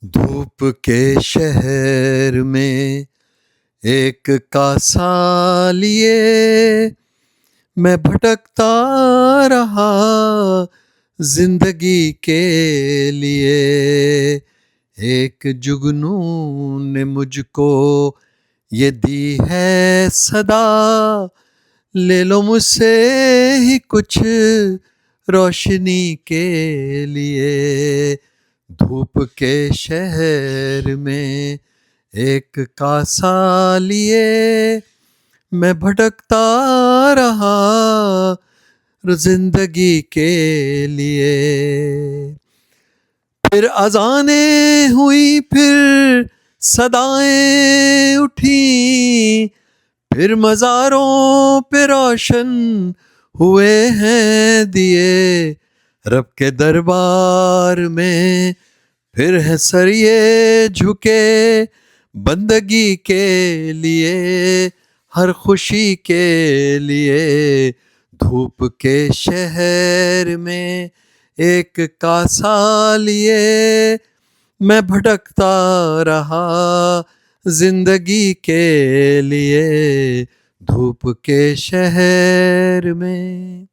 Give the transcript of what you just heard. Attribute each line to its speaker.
Speaker 1: धूप के शहर में एक कासा लिए मैं भटकता रहा जिंदगी के लिए। एक जुगनू ने मुझको ये दी है सदा, ले लो मुझसे ही कुछ रोशनी के लिए। धूप के शहर में एक कासा लिए मैं भटकता रहा जिंदगी के लिए। फिर अज़ानें हुई, फिर सदाएं उठी, फिर मज़ारों पे रोशन हुए हैं दिए। रब के दरबार में फिर है सर ये झुके बंदगी के लिए, हर खुशी के लिए। धूप के शहर में एक कासा लिए मैं भटकता रहा जिंदगी के लिए। धूप के शहर में।